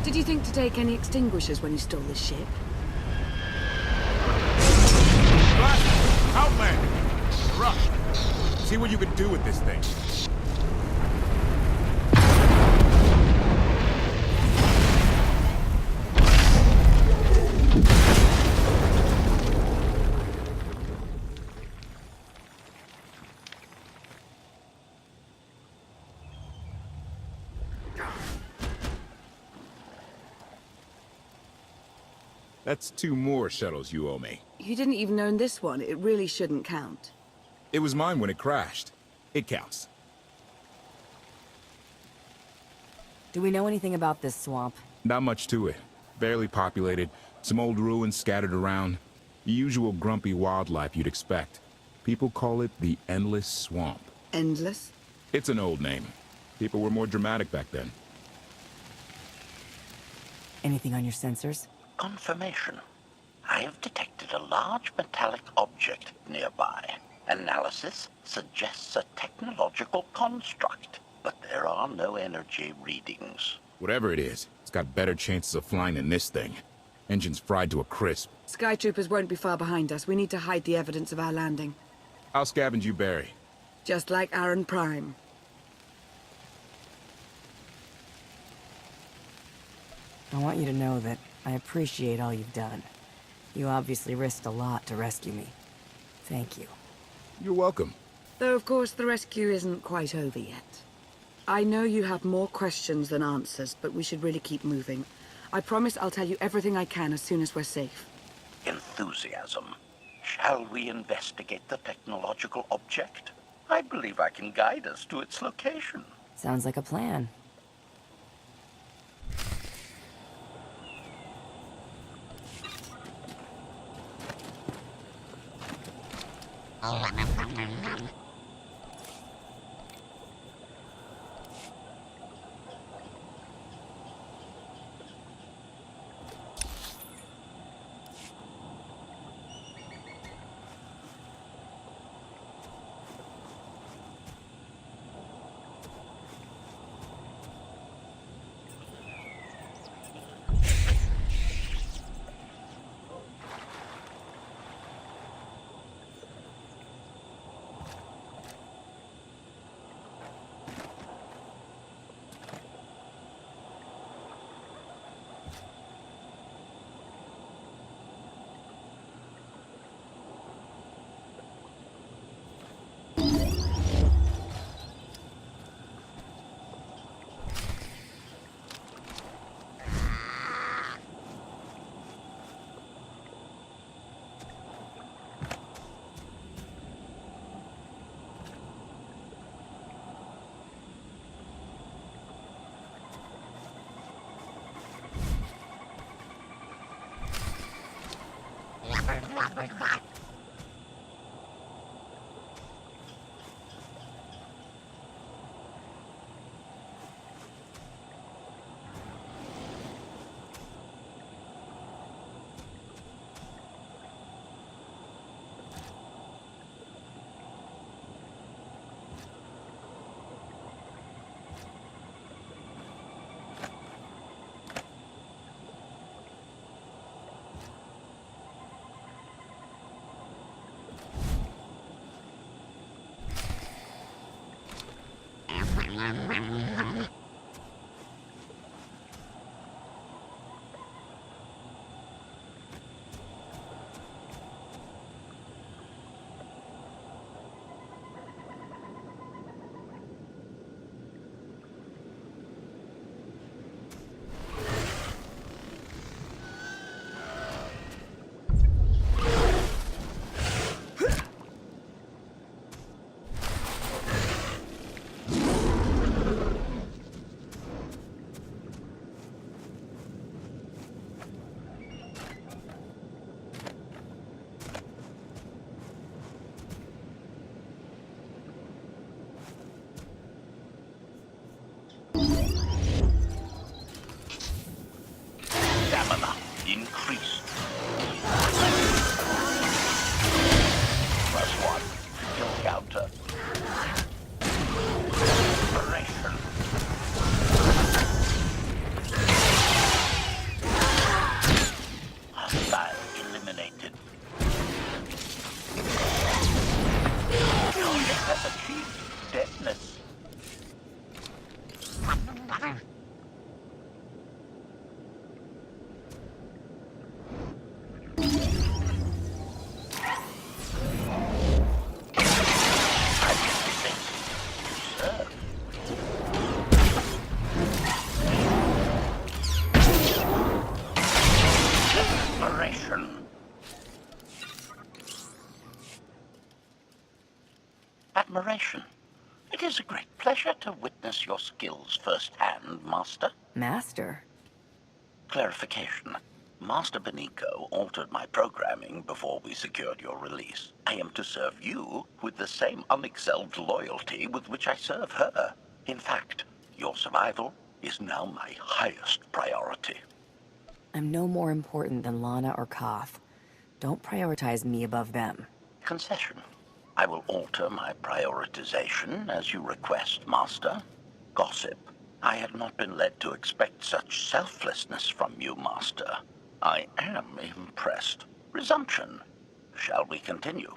Did you think to take any extinguishers when you stole this ship? Blast! Outlander! Rush! See what you can do with this thing. That's 2 more shuttles you owe me. You didn't even own this one. It really shouldn't count. It was mine when it crashed. It counts. Do we know anything about this swamp? Not much to it. Barely populated, some old ruins scattered around. The usual grumpy wildlife you'd expect. People call it the Endless Swamp. Endless? It's an old name. People were more dramatic back then. Anything on your sensors? Confirmation. I have detected a large metallic object nearby. Analysis suggests a technological construct, but there are no energy readings. Whatever it is, it's got better chances of flying than this thing. Engine's fried to a crisp. Sky troopers won't be far behind us. We need to hide the evidence of our landing. I'll scavenge you, Barry. Just like Aaron Prime. I want you to know that I appreciate all you've done. You obviously risked a lot to rescue me. Thank you. You're welcome. Though, of course, the rescue isn't quite over yet. I know you have more questions than answers, but we should really keep moving. I promise I'll tell you everything I can as soon as we're safe. Enthusiasm. Shall we investigate the technological object? I believe I can guide us to its location. Sounds like a plan. admiration. It is a great pleasure to witness your skills firsthand, Master. Master? Clarification. Master Benico altered my programming before we secured your release. I am to serve you with the same unexcelled loyalty with which I serve her. In fact, your survival is now my highest priority. I'm no more important than Lana or Koth. Don't prioritize me above them. Concession. I will alter my prioritization as you request, Master. Gossip. I had not been led to expect such selflessness from you, Master. I am impressed. Resumption. Shall we continue?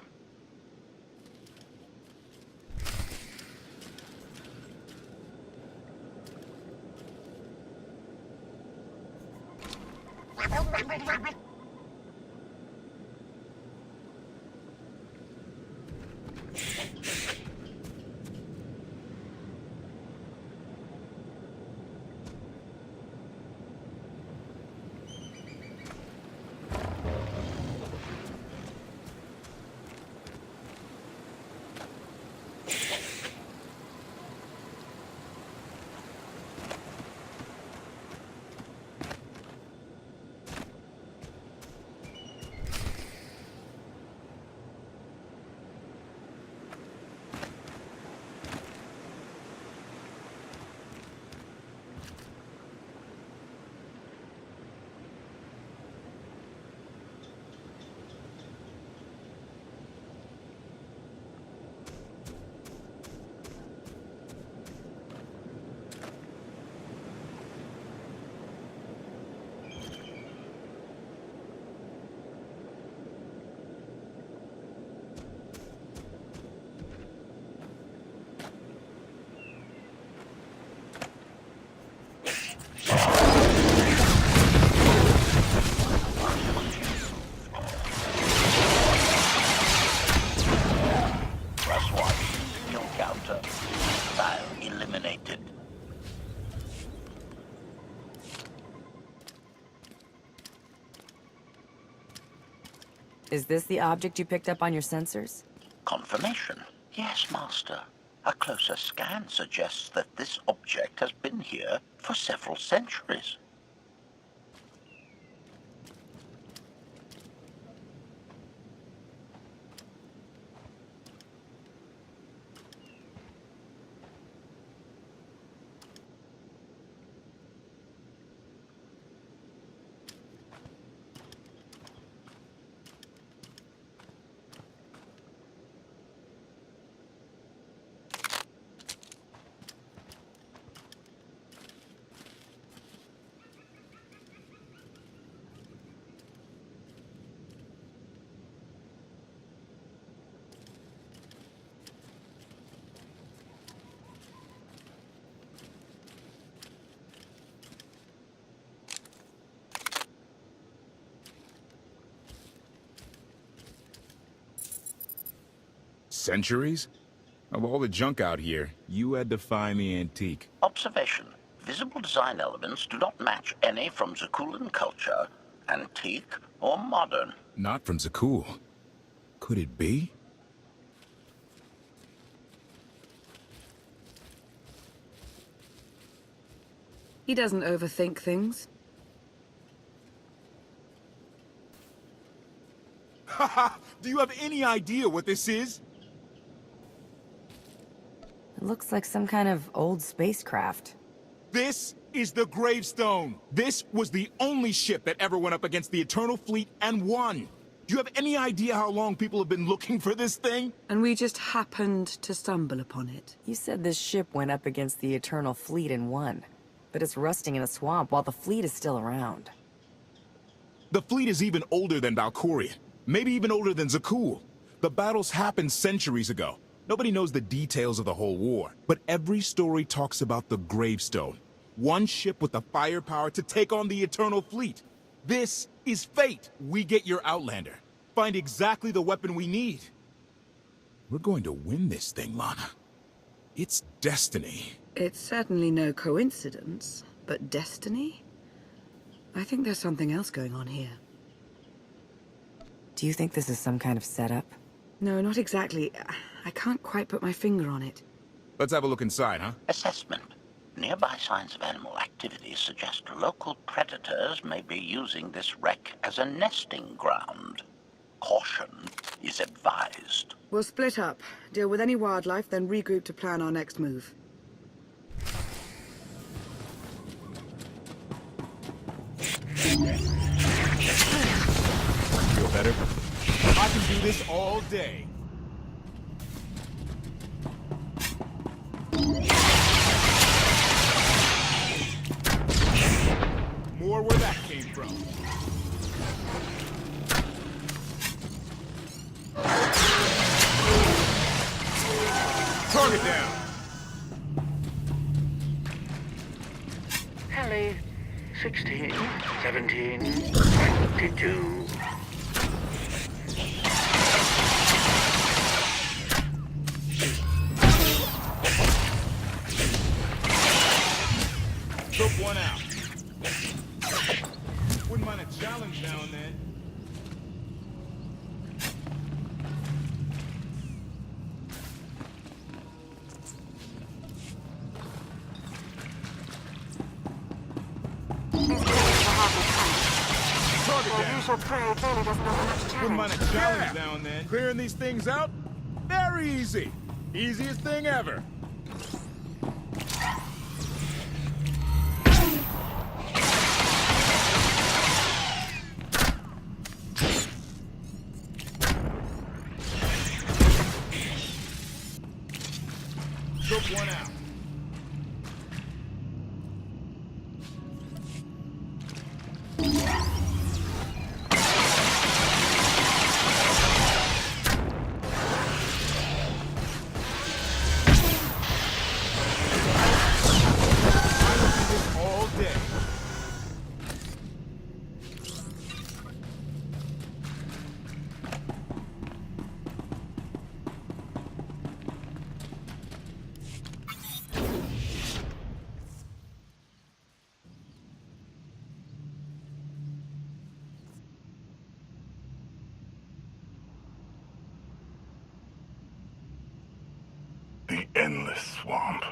Is this the object you picked up on your sensors? Confirmation. Yes, Master. A closer scan suggests that this object has been here for several centuries. Centuries? Of all the junk out here, you had to find the antique. Observation. Visible design elements do not match any from Zakulan culture, antique or modern. Not from Zakul. Could it be? He doesn't overthink things. Haha! Do you have any idea what this is? It looks like some kind of old spacecraft. This is the gravestone. This was the only ship that ever went up against the Eternal Fleet and won. Do you have any idea how long people have been looking for this thing? And we just happened to stumble upon it. You said this ship went up against the Eternal Fleet and won. But it's rusting in a swamp while the fleet is still around. The fleet is even older than Valkorion. Maybe even older than Zakul. The battles happened centuries ago. Nobody knows the details of the whole war. But every story talks about the gravestone. One ship with the firepower to take on the Eternal Fleet. This is fate. We get your Outlander. Find exactly the weapon we need. We're going to win this thing, Lana. It's destiny. It's certainly no coincidence, but destiny? I think there's something else going on here. Do you think this is some kind of setup? No, not exactly. I can't quite put my finger on it. Let's have a look inside, huh? Assessment. Nearby signs of animal activity suggest local predators may be using this wreck as a nesting ground. Caution is advised. We'll split up, deal with any wildlife, then regroup to plan our next move. Feel better? I can do this all day. More where that came from. Target down. Heli, 16, 17, 22. Took one out. Wouldn't mind a challenge now and then. Wouldn't mind a challenge now and then. Clearing these things out? Very easy. Easiest thing ever. Took one out. All day. The endless swamp.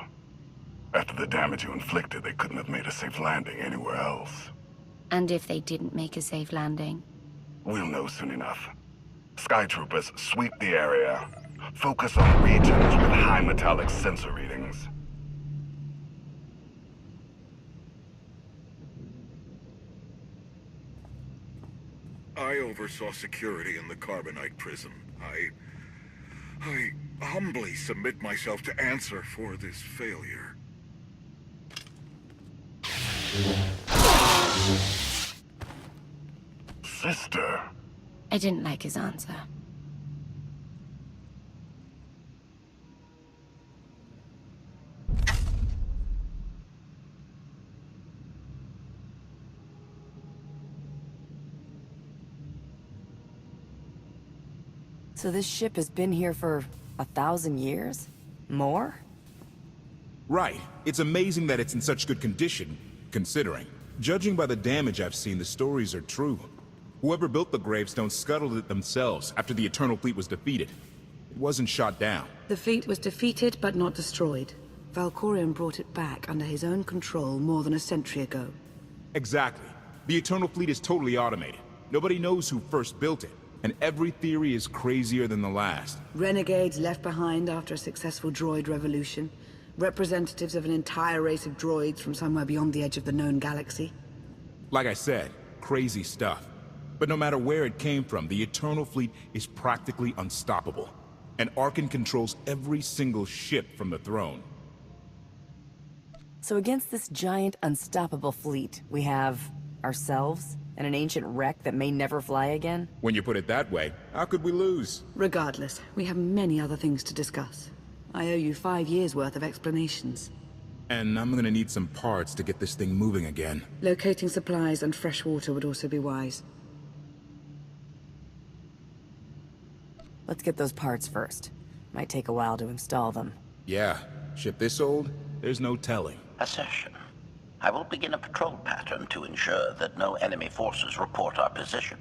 After the damage you inflicted, they couldn't have made a safe landing anywhere else. And if they didn't make a safe landing? We'll know soon enough. Sky Troopers, sweep the area. Focus on regions with high metallic sensor readings. I oversaw security in the Carbonite prison. I humbly submit myself to answer for this failure. Sister. I didn't like his answer. So this ship has been here for 1,000 years? More? Right. It's amazing that it's in such good condition, considering. Judging by the damage I've seen, the stories are true. Whoever built the gravestone scuttled it themselves after the Eternal Fleet was defeated. It wasn't shot down. The fleet was defeated but not destroyed. Valkorion brought it back under his own control more than a century ago. Exactly. The Eternal Fleet is totally automated. Nobody knows who first built it, and every theory is crazier than the last. Renegades left behind after a successful droid revolution. Representatives of an entire race of droids from somewhere beyond the edge of the known galaxy. Like I said, crazy stuff. But no matter where it came from, the Eternal Fleet is practically unstoppable. And Arkan controls every single ship from the throne. So against this giant, unstoppable fleet, we have ourselves and an ancient wreck that may never fly again? When you put it that way, how could we lose? Regardless, we have many other things to discuss. I owe you 5 years' worth of explanations. And I'm gonna need some parts to get this thing moving again. Locating supplies and fresh water would also be wise. Let's get those parts first. Might take a while to install them. Yeah, ship this old, there's no telling. Assertion. I will begin a patrol pattern to ensure that no enemy forces report our position.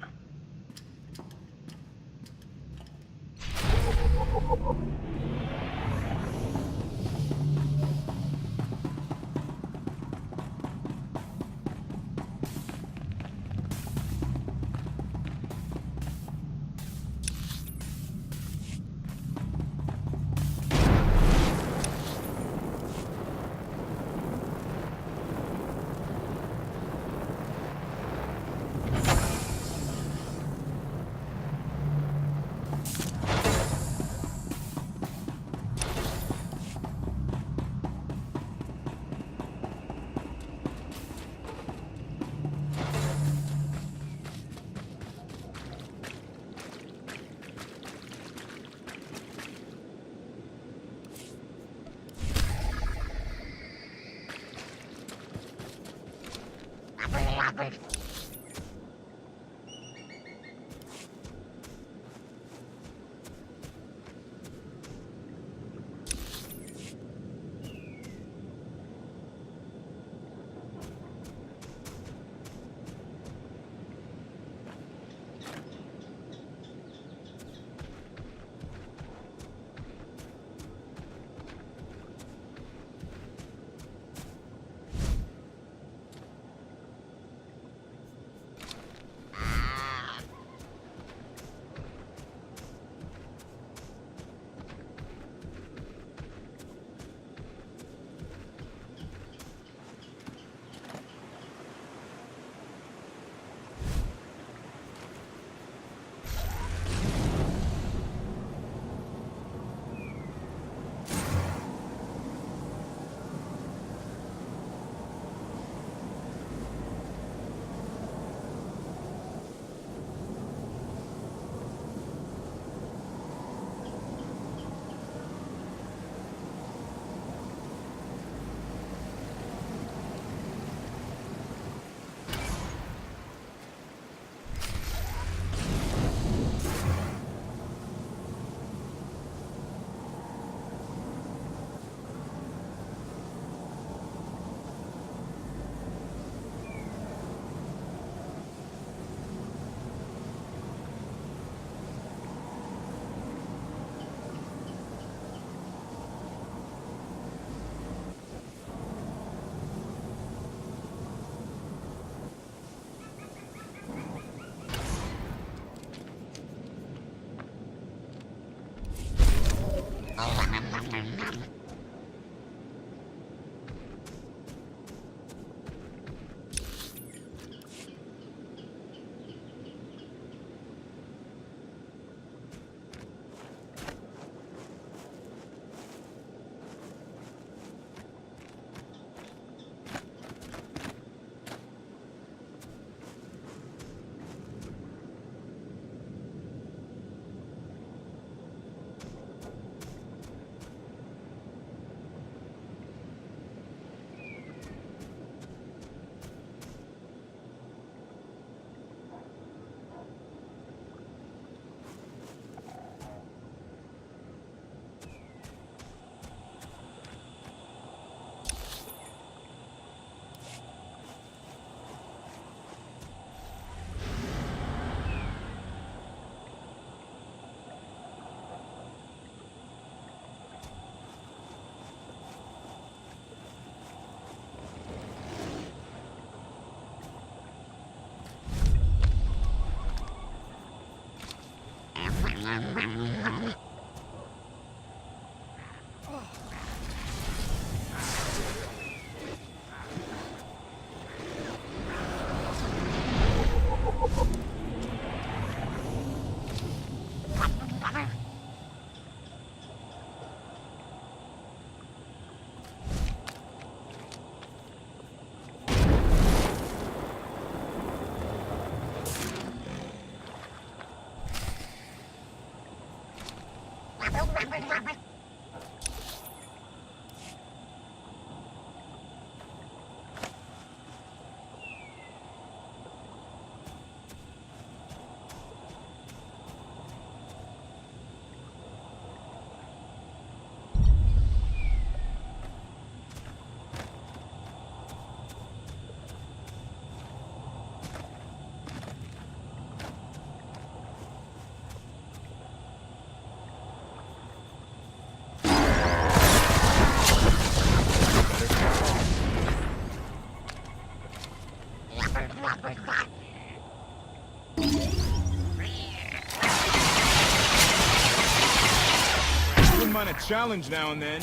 Wouldn't mind a challenge now and then.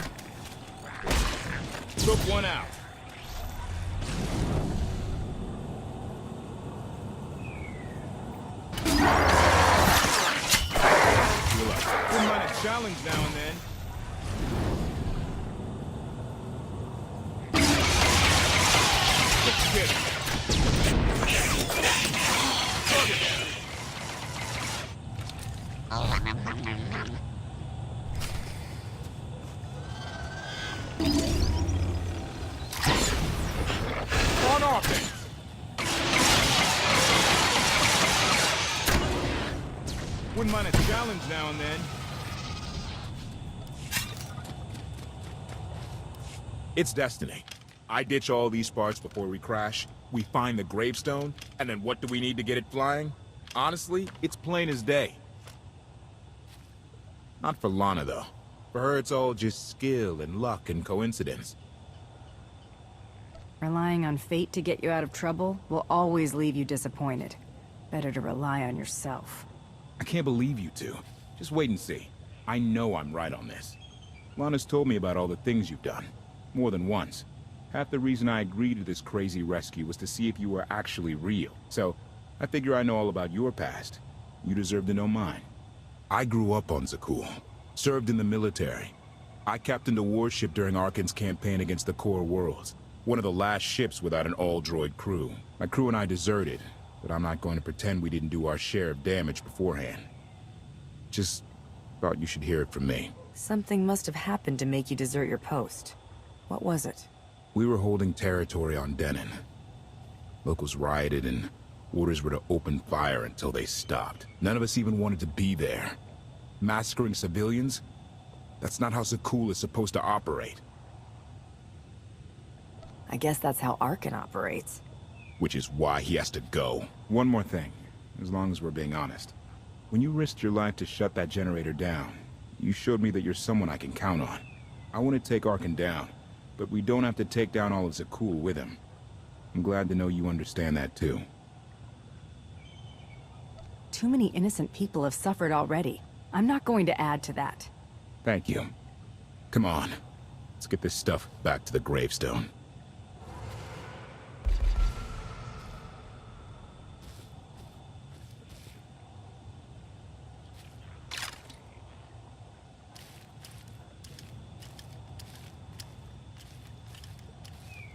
Took one out. Wouldn't mind a challenge now and then. Let's get it. On offense. Wouldn't mind a challenge now and then. It's destiny. I ditch all these parts before we crash. We find the gravestone, and then what do we need to get it flying? Honestly, it's plain as day. Not for Lana, though. For her, it's all just skill and luck and coincidence. Relying on fate to get you out of trouble will always leave you disappointed. Better to rely on yourself. I can't believe you two. Just wait and see. I know I'm right on this. Lana's told me about all the things you've done. More than once. Half the reason I agreed to this crazy rescue was to see if you were actually real. So, I figure I know all about your past. You deserve to know mine. I grew up on Zakul. Served in the military. I captained a warship during Arkan's campaign against the Core Worlds. One of the last ships without an all-droid crew. My crew and I deserted, but I'm not going to pretend we didn't do our share of damage beforehand. Just thought you should hear it from me. Something must have happened to make you desert your post. What was it? We were holding territory on Denon. Locals rioted and orders were to open fire until they stopped. None of us even wanted to be there. Massacring civilians? That's not how Zakul is supposed to operate. I guess that's how Arkan operates. Which is why he has to go. One more thing, as long as we're being honest. When you risked your life to shut that generator down, you showed me that you're someone I can count on. I want to take Arkan down, but we don't have to take down all of Zakul with him. I'm glad to know you understand that too. Too many innocent people have suffered already. I'm not going to add to that. Thank you. Come on. Let's get this stuff back to the gravestone.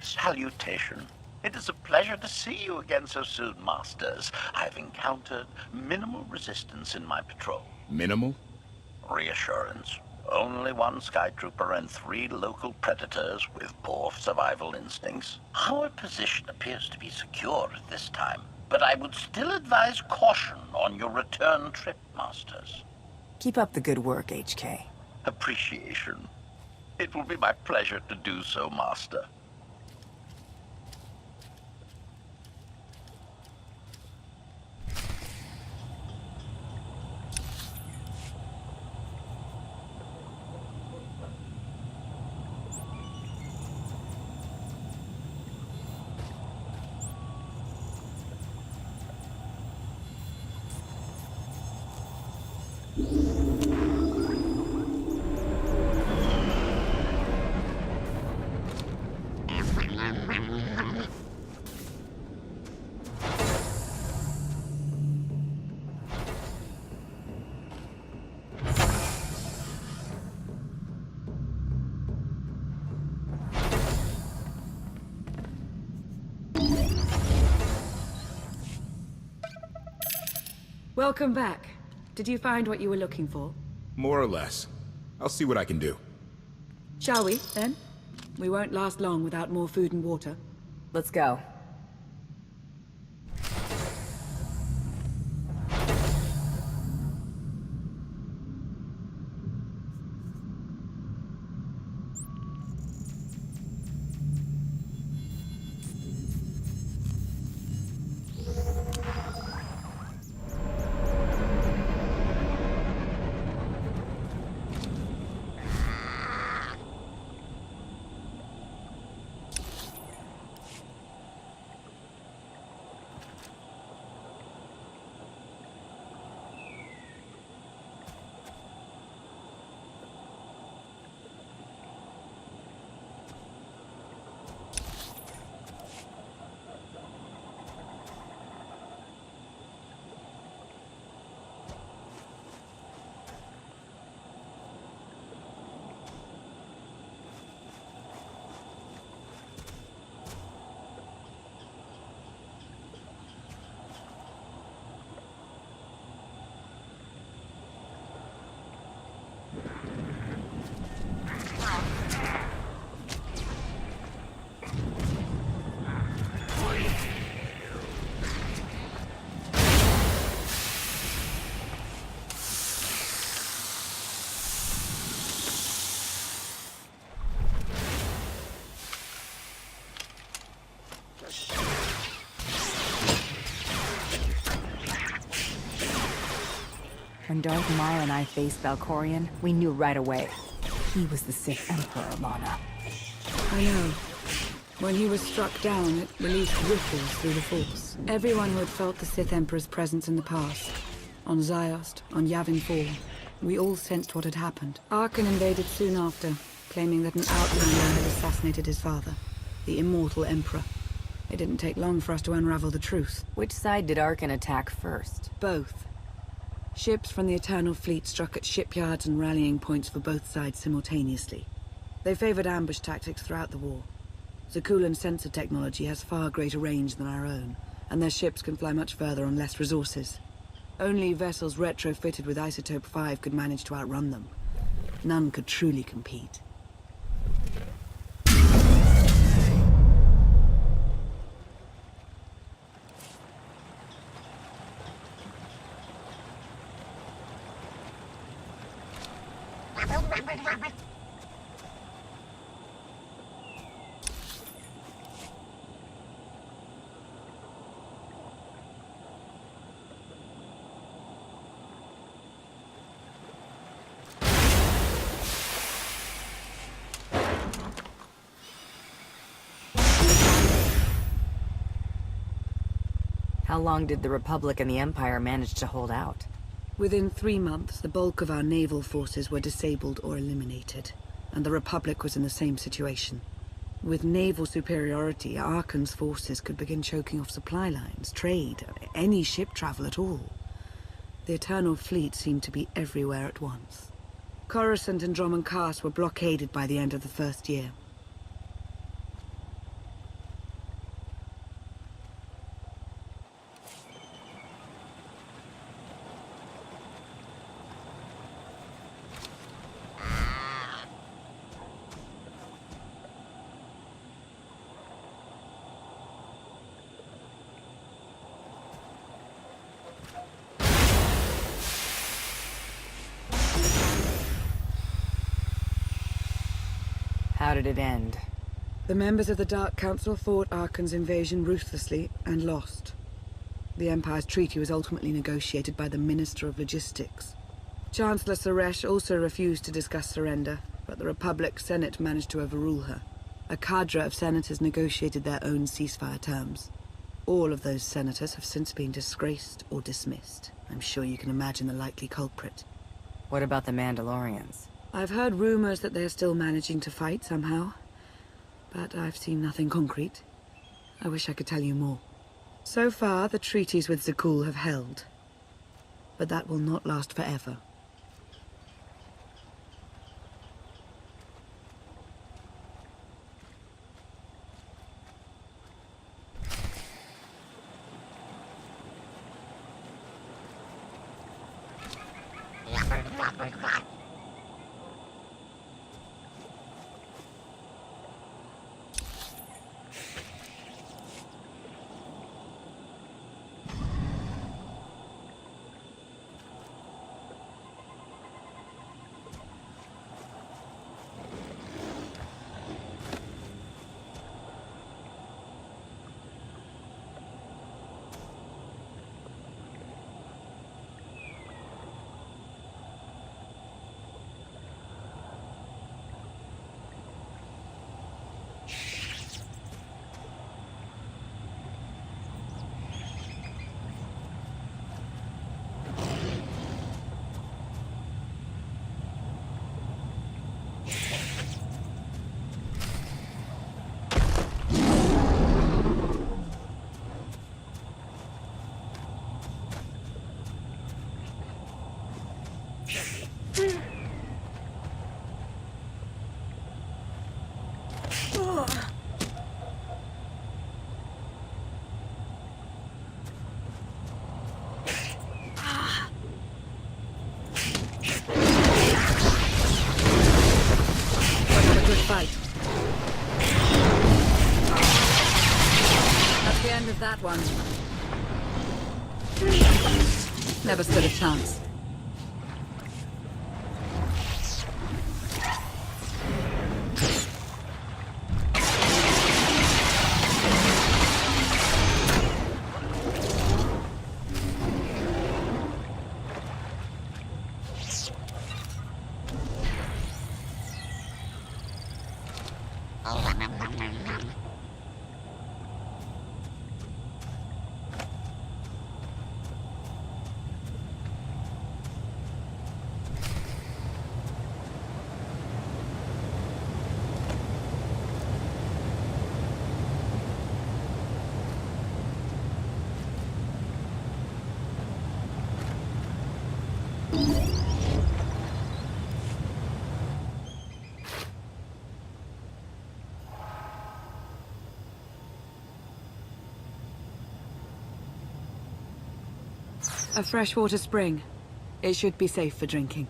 Salutation. It is a pleasure to see you again so soon, Masters. I've encountered minimal resistance in my patrol. Minimal? Reassurance. Only one Skytrooper and 3 local predators with poor survival instincts. Our position appears to be secure at this time, but I would still advise caution on your return trip, Masters. Keep up the good work, HK. Appreciation. It will be my pleasure to do so, Master. Welcome back. Did you find what you were looking for? More or less. I'll see what I can do. Shall we, then? We won't last long without more food and water. Let's go. When Darth Maul and I faced Valkorion, we knew right away. He was the Sith Emperor, Lana. I know. When he was struck down, it released ripples through the Force. Everyone who had felt the Sith Emperor's presence in the past, on Ziost, on Yavin 4, we all sensed what had happened. Arkan invaded soon after, claiming that an outlander had assassinated his father, the immortal Emperor. It didn't take long for us to unravel the truth. Which side did Arkan attack first? Both. Ships from the Eternal Fleet struck at shipyards and rallying points for both sides simultaneously. They favored ambush tactics throughout the war. Zakulan's sensor technology has far greater range than our own, and their ships can fly much further on less resources. Only vessels retrofitted with Isotope 5 could manage to outrun them. None could truly compete. How long did the Republic and the Empire manage to hold out? Within 3 months, the bulk of our naval forces were disabled or eliminated, and the Republic was in the same situation. With naval superiority, Arkan's forces could begin choking off supply lines, trade, any ship travel at all. The Eternal Fleet seemed to be everywhere at once. Coruscant and Dromund Kaas were blockaded by the end of the first year. How did it end? The members of the Dark Council fought Arkan's invasion ruthlessly and lost. The Empire's treaty was ultimately negotiated by the Minister of Logistics. Chancellor Suresh also refused to discuss surrender, but the Republic Senate managed to overrule her. A cadre of senators negotiated their own ceasefire terms. All of those senators have since been disgraced or dismissed. I'm sure you can imagine the likely culprit. What about the Mandalorians? I've heard rumors that they're still managing to fight somehow, but I've seen nothing concrete. I wish I could tell you more. So far, the treaties with Zakul have held, but that will not last forever. Fight. That's the end of that one. Never stood a chance. A freshwater spring. It should be safe for drinking.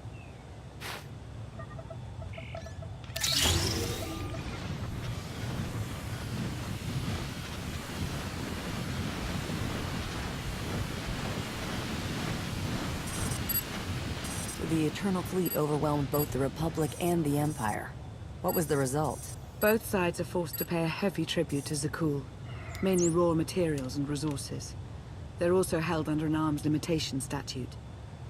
The Eternal Fleet overwhelmed both the Republic and the Empire. What was the result? Both sides are forced to pay a heavy tribute to Zakul, mainly raw materials and resources. They're also held under an arms limitation statute.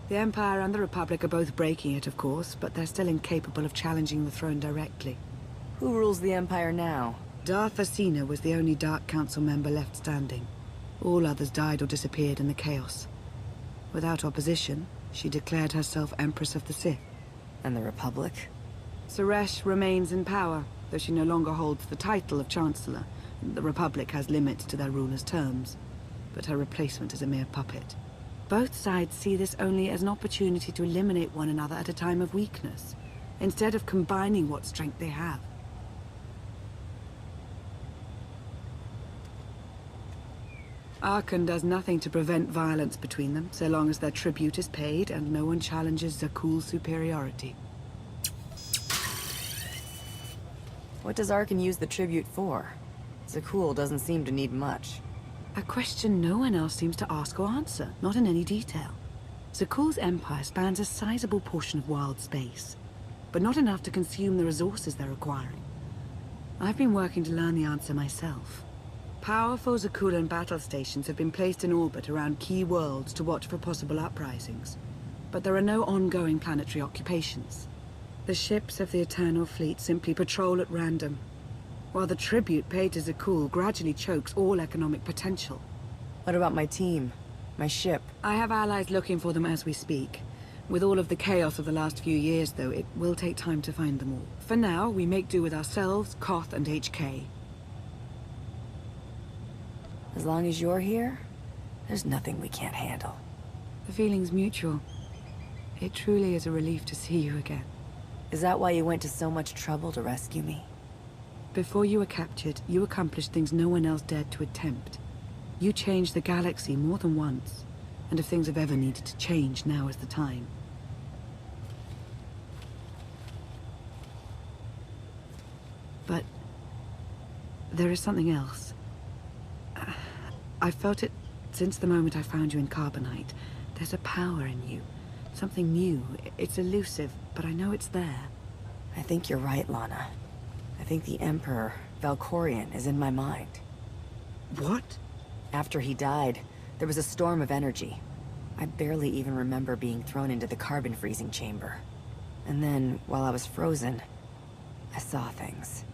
The Empire and the Republic are both breaking it, of course, but they're still incapable of challenging the throne directly. Who rules the Empire now? Darth Asina was the only Dark Council member left standing. All others died or disappeared in the chaos. Without opposition, she declared herself Empress of the Sith. And the Republic? Suresh remains in power, though she no longer holds the title of Chancellor. The Republic has limits to their ruler's terms, but her replacement is a mere puppet. Both sides see this only as an opportunity to eliminate one another at a time of weakness, instead of combining what strength they have. Arkan does nothing to prevent violence between them, so long as their tribute is paid and no one challenges Zakul's superiority. What does Arkan use the tribute for? Zakul doesn't seem to need much. A question no one else seems to ask or answer, not in any detail. Zakul's empire spans a sizable portion of wild space, but not enough to consume the resources they're acquiring. I've been working to learn the answer myself. Powerful Zakulan battle stations have been placed in orbit around key worlds to watch for possible uprisings, but there are no ongoing planetary occupations. The ships of the Eternal Fleet simply patrol at random, while the tribute paid to Zakul gradually chokes all economic potential. What about my team? My ship? I have allies looking for them as we speak. With all of the chaos of the last few years, though, it will take time to find them all. For now, we make do with ourselves, Koth, and HK. As long as you're here, there's nothing we can't handle. The feeling's mutual. It truly is a relief to see you again. Is that why you went to so much trouble to rescue me? Before you were captured, you accomplished things no one else dared to attempt. You changed the galaxy more than once, and if things have ever needed to change, now is the time. But there is something else. I've felt it since the moment I found you in Carbonite. There's a power in you. Something new. It's elusive, but I know it's there. I think you're right, Lana. I think the Emperor, Valkorion, is in my mind. What? After he died, there was a storm of energy. I barely even remember being thrown into the carbon freezing chamber. And then, while I was frozen, I saw things.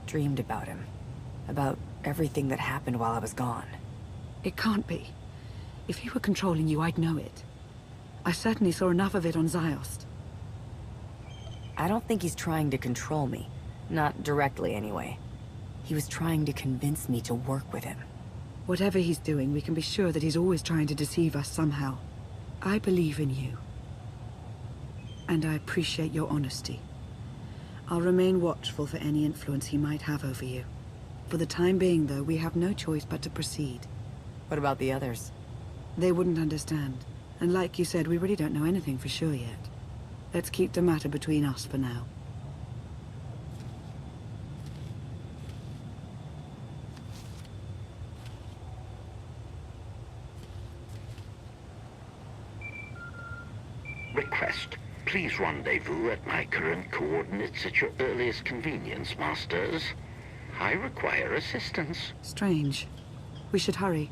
Dreamed about him. About everything that happened while I was gone. It can't be. If he were controlling you, I'd know it. I certainly saw enough of it on Ziost. I don't think he's trying to control me. Not directly, anyway. He was trying to convince me to work with him. Whatever he's doing, we can be sure that he's always trying to deceive us somehow. I believe in you. And I appreciate your honesty. I'll remain watchful for any influence he might have over you. For the time being, though, we have no choice but to proceed. What about the others? They wouldn't understand. And like you said, we really don't know anything for sure yet. Let's keep the matter between us for now. Request. Please rendezvous at my current coordinates at your earliest convenience, Masters. I require assistance. Strange. We should hurry.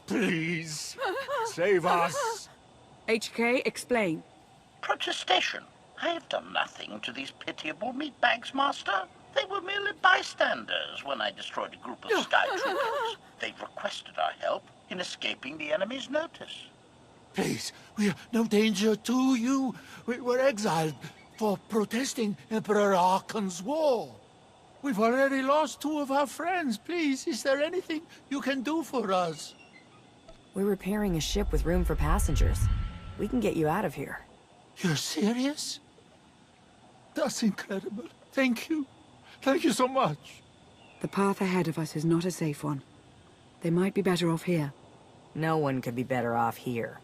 Please, save us. HK, explain. Protestation. I have done nothing to these pitiable meatbags, Master. They were merely bystanders when I destroyed a group of Sky Troopers. They requested our help in escaping the enemy's notice. Please, we are no danger to you. We were exiled for protesting Emperor Archon's war. We've already lost 2 of our friends. Please, is there anything you can do for us? We're repairing a ship with room for passengers. We can get you out of here. You're serious? That's incredible. Thank you. Thank you so much. The path ahead of us is not a safe one. They might be better off here. No one could be better off here.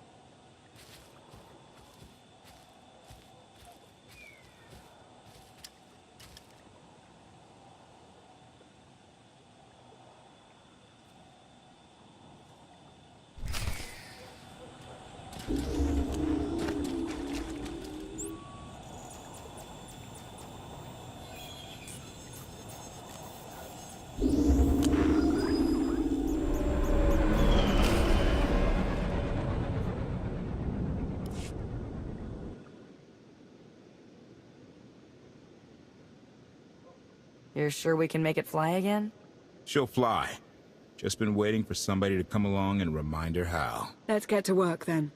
You're sure we can make it fly again? She'll fly. Just been waiting for somebody to come along and remind her how. Let's get to work then.